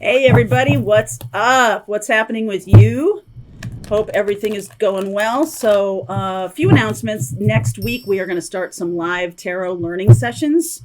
Hey everybody, what's up? What's happening with you? Hope everything is going well. So a few announcements. Next week we are going to start some live tarot learning sessions.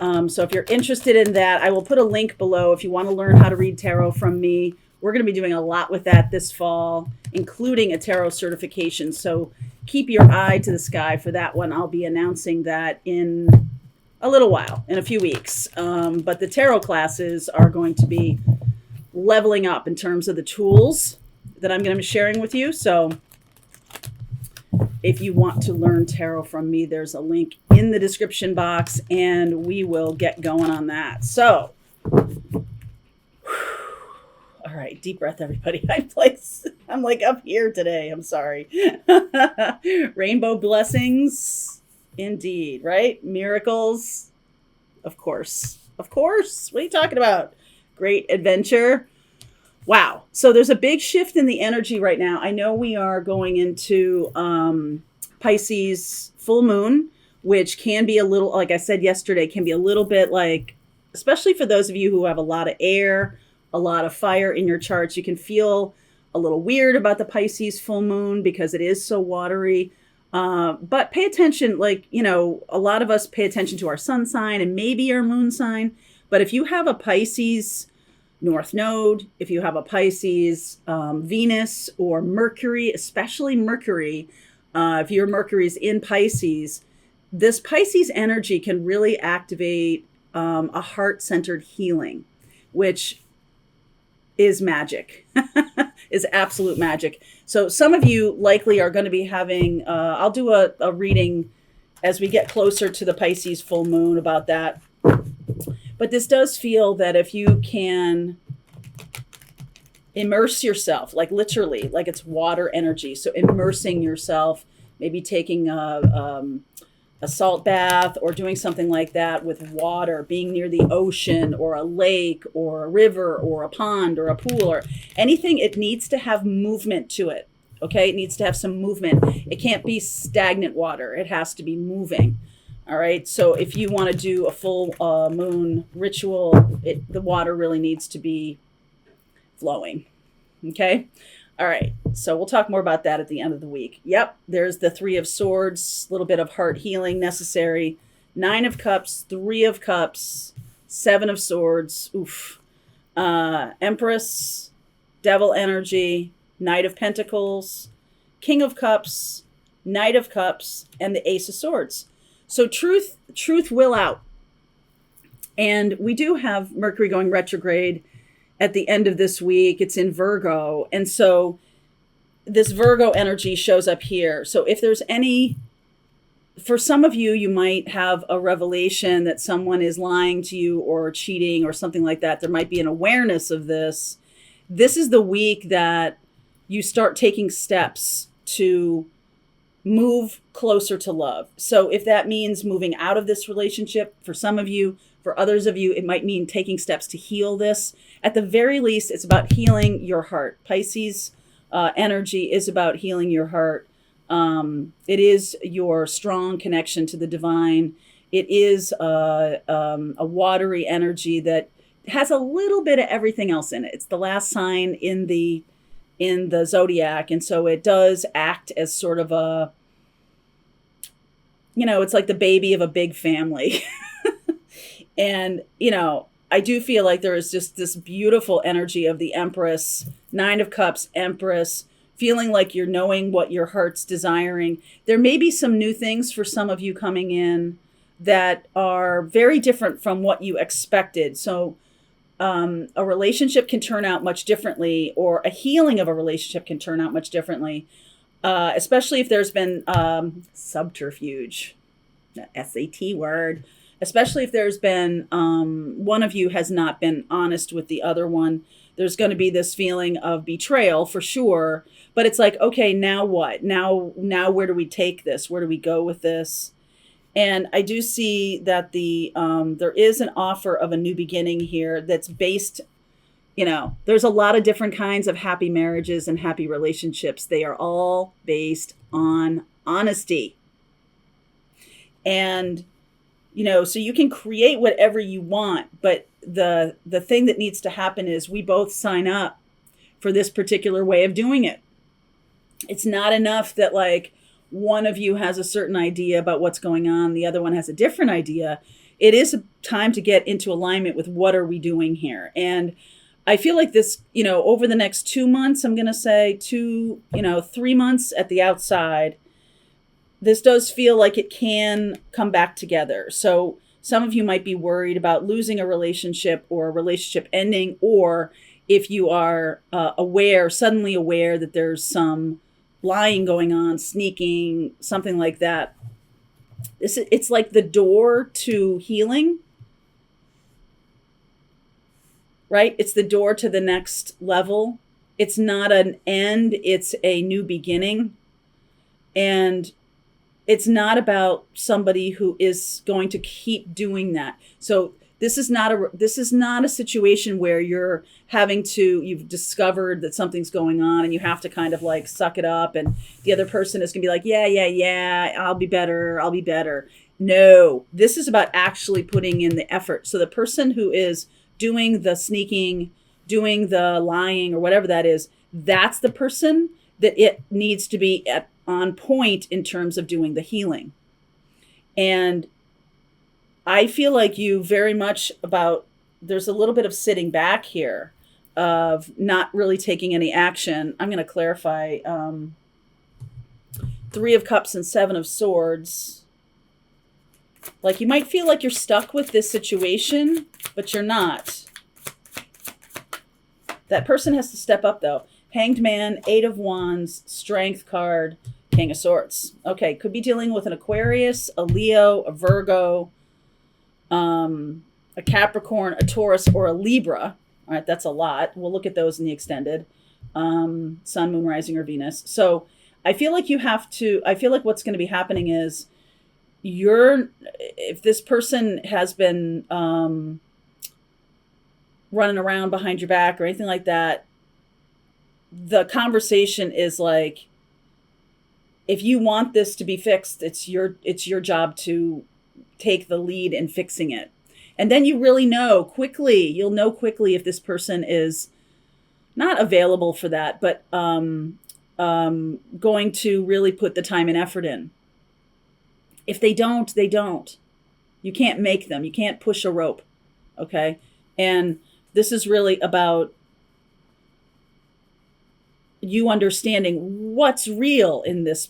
So if you're interested in that, I will put a link below if you want to learn how to read tarot from me. We're going to be doing a lot with that this fall, including a tarot certification. So keep your eye to the sky for that one. I'll be announcing that in a little while, in a few weeks. But the tarot classes are going to be leveling up in terms of the tools that I'm going to be sharing with you. So if you want to learn tarot from me, there's a link in the description box and we will get going on that. So, all right, deep breath, everybody. I'm like up here today. I'm sorry. Rainbow blessings. Indeed, right? Miracles. Of course. Of course. What are you talking about? Great adventure. Wow. So there's a big shift in the energy right now. I know we are going into Pisces full moon, which can be a little, like I said yesterday, can be a little bit like, especially for those of you who have a lot of air, a lot of fire in your charts, you can feel a little weird about the Pisces full moon because it is so watery. But pay attention, a lot of us pay attention to our sun sign and maybe our moon sign. But if you have a Pisces North Node, if you have a Pisces Venus or Mercury, especially Mercury, if your Mercury is in Pisces, this Pisces energy can really activate a heart-centered healing, which is magic, is absolute magic. So some of you likely are going to be having, I'll do a reading as we get closer to the Pisces full moon about that. But this does feel that if you can immerse yourself, like literally, like it's water energy. So immersing yourself, maybe taking a salt bath or doing something like that with water, being near the ocean or a lake or a river or a pond or a pool or anything, it needs to have movement to it. Okay, it needs to have some movement. It can't be stagnant water. It has to be moving. All right, so if you want to do a full moon ritual, the water really needs to be flowing. Okay, all right, so we'll talk more about that at the end of the week. Yep, there's the Three of Swords, a little bit of heart healing necessary. Nine of Cups, Three of Cups, Seven of Swords, oof. Empress, Devil energy, Knight of Pentacles, King of Cups, Knight of Cups, and the Ace of Swords. So truth will out. And we do have Mercury going retrograde at the end of this week. It's in Virgo. And so this Virgo energy shows up here. So if there's for some of you, you might have a revelation that someone is lying to you or cheating or something like that. There might be an awareness of this. This is the week that you start taking steps to move closer to love. So if that means moving out of this relationship, for some of you, for others of you, it might mean taking steps to heal this. At the very least, it's about healing your heart. Pisces energy is about healing your heart. It is your strong connection to the divine. It is a watery energy that has a little bit of everything else in it. It's the last sign in the zodiac. And so it does act as sort of it's like the baby of a big family. And, I do feel like there is just this beautiful energy of the Empress, Nine of Cups, Empress, feeling like you're knowing what your heart's desiring. There may be some new things for some of you coming in that are very different from what you expected. So a relationship can turn out much differently, or a healing of a relationship can turn out much differently, especially if there's been subterfuge, that SAT word, especially if there's been one of you has not been honest with the other one. There's going to be this feeling of betrayal for sure, but it's like, okay, now what? Now where do we take this? Where do we go with this? And I do see that there is an offer of a new beginning here that's based, there's a lot of different kinds of happy marriages and happy relationships. They are all based on honesty. And, so you can create whatever you want, but the thing that needs to happen is we both sign up for this particular way of doing it. It's not enough that like one of you has a certain idea about what's going on, the other one has a different idea. It is a time to get into alignment with what are we doing here. And I feel like this, over the next 2 months, I'm going to say 3 months at the outside, this does feel like it can come back together. So some of you might be worried about losing a relationship or a relationship ending, or if you are suddenly aware that there's some lying going on, sneaking, something like that. It's like the door to healing, right? It's the door to the next level. It's not an end, it's a new beginning. And it's not about somebody who is going to keep doing that. So this is not a situation where you've discovered that something's going on and you have to kind of like suck it up, and the other person is going to be like, yeah, I'll be better. No, this is about actually putting in the effort. So the person who is doing the sneaking, doing the lying, or whatever that is, that's the person that it needs to be on point in terms of doing the healing. And I feel like you very much there's a little bit of sitting back here, of not really taking any action. I'm going to clarify 3 of Cups and 7 of Swords. Like you might feel like you're stuck with this situation, but you're not. That person has to step up though. Hanged Man, 8 of Wands, Strength card, King of Swords. Okay, could be dealing with an Aquarius, a Leo, a Virgo, a Capricorn, a Taurus, or a Libra. All right, that's a lot. We'll look at those in the extended. Sun, Moon, Rising, or Venus. So I feel like what's going to be happening is if this person has been running around behind your back or anything like that, the conversation is like, if you want this to be fixed, it's your job to take the lead in fixing it. And then you'll know quickly if this person is not available for that, but going to really put the time and effort in. If they don't, they don't. You can't make them. You can't push a rope. Okay? And this is really about you understanding what's real in this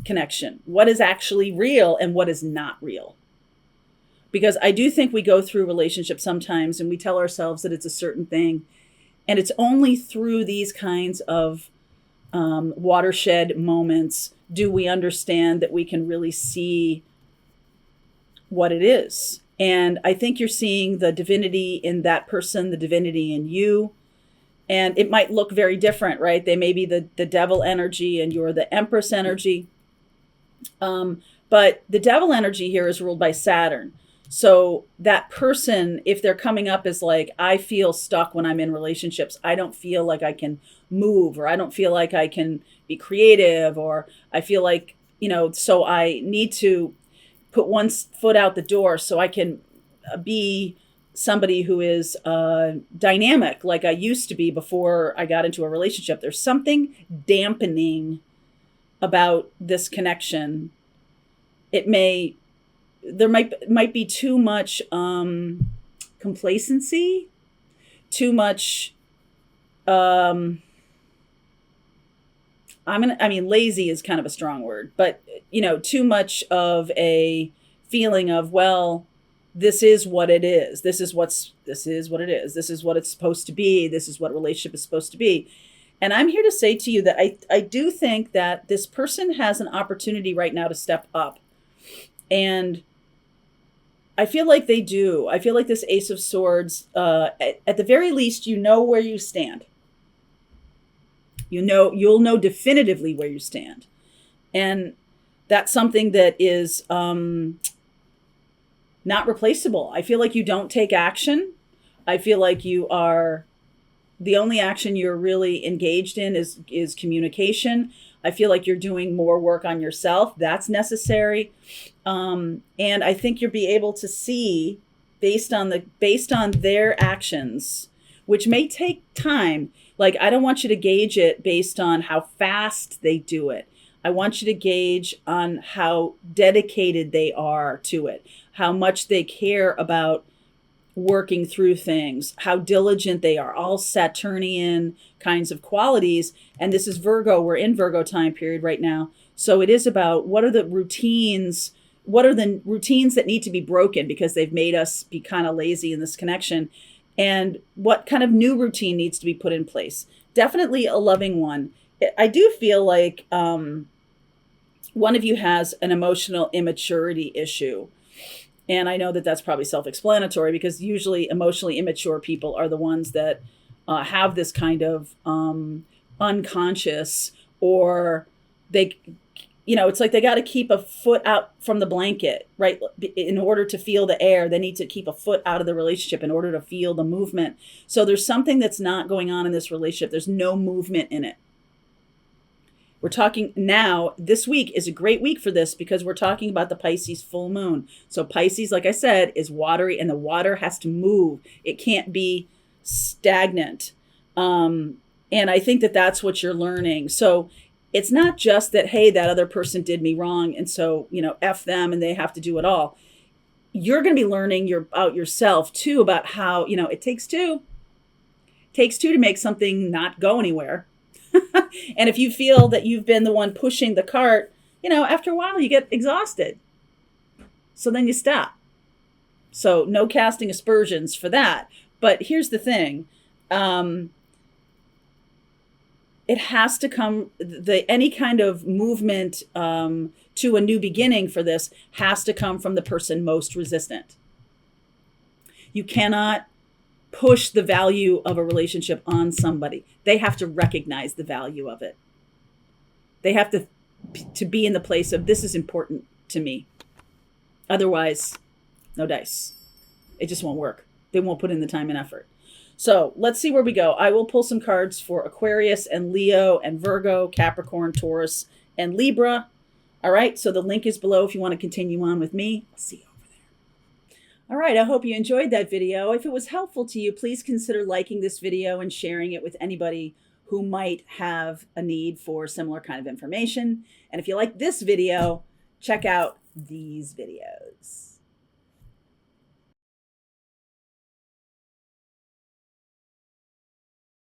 connection, what is actually real and what is not real. Because I do think we go through relationships sometimes and we tell ourselves that it's a certain thing. And it's only through these kinds of watershed moments do we understand that we can really see what it is. And I think you're seeing the divinity in that person, the divinity in you. And it might look very different, right? They may be the devil energy and you're the Empress energy. But the devil energy here is ruled by Saturn. So that person, if they're coming up as like, I feel stuck when I'm in relationships, I don't feel like I can move, or I don't feel like I can be creative, or I feel like, so I need to put one foot out the door so I can be somebody who is dynamic like I used to be before I got into a relationship. There's something dampening about this connection. There might be too much complacency, too much lazy is kind of a strong word, but too much of a feeling of, well, this is what it is. This is what it is. This is what it's supposed to be. This is what a relationship is supposed to be. And I'm here to say to you that I do think that this person has an opportunity right now to step up. And I feel like they do. I feel like this Ace of Swords, at the very least, where you stand. You'll know definitively where you stand. And that's something that is not replaceable. I feel like you don't take action. I feel like the only action you're really engaged in is communication. I feel like you're doing more work on yourself. That's necessary. And I think you'll be able to see based on their actions, which may take time. Like, I don't want you to gauge it based on how fast they do it. I want you to gauge on how dedicated they are to it, how much they care about working through things, how diligent they are, all Saturnian kinds of qualities. And this is Virgo. We're in Virgo time period right now. So it is about what are the routines that need to be broken because they've made us be kind of lazy in this connection, and what kind of new routine needs to be put in place. Definitely a loving one. I do feel like one of you has an emotional immaturity issue. And I know that that's probably self-explanatory, because usually emotionally immature people are the ones that have this kind of unconscious, or they, it's like they got to keep a foot out from the blanket, right? In order to feel the air, they need to keep a foot out of the relationship in order to feel the movement. So there's something that's not going on in this relationship. There's no movement in it. We're talking now, this week is a great week for this, because we're talking about the Pisces full moon. So Pisces, like I said, is watery, and the water has to move. It can't be stagnant. And I think that that's what you're learning. So it's not just that, hey, that other person did me wrong, and so, F them and they have to do it all. You're going to be learning about yourself too, about how, it takes two. It takes two to make something not go anywhere. And if you feel that you've been the one pushing the cart, after a while you get exhausted. So then you stop. So no casting aspersions for that. But here's the thing. It has to come, any kind of movement to a new beginning for this has to come from the person most resistant. You cannot push the value of a relationship on somebody. They have to recognize the value of it. They have to be in the place of, this is important to me. Otherwise, no dice. It just won't work. They won't put in the time and effort. So let's see where we go. I will pull some cards for Aquarius and Leo and Virgo, Capricorn, Taurus, and Libra. All right. So the link is below if you want to continue on with me. I'll see you over there. All right. I hope you enjoyed that video. If it was helpful to you, please consider liking this video and sharing it with anybody who might have a need for similar kind of information. And if you like this video, check out these videos.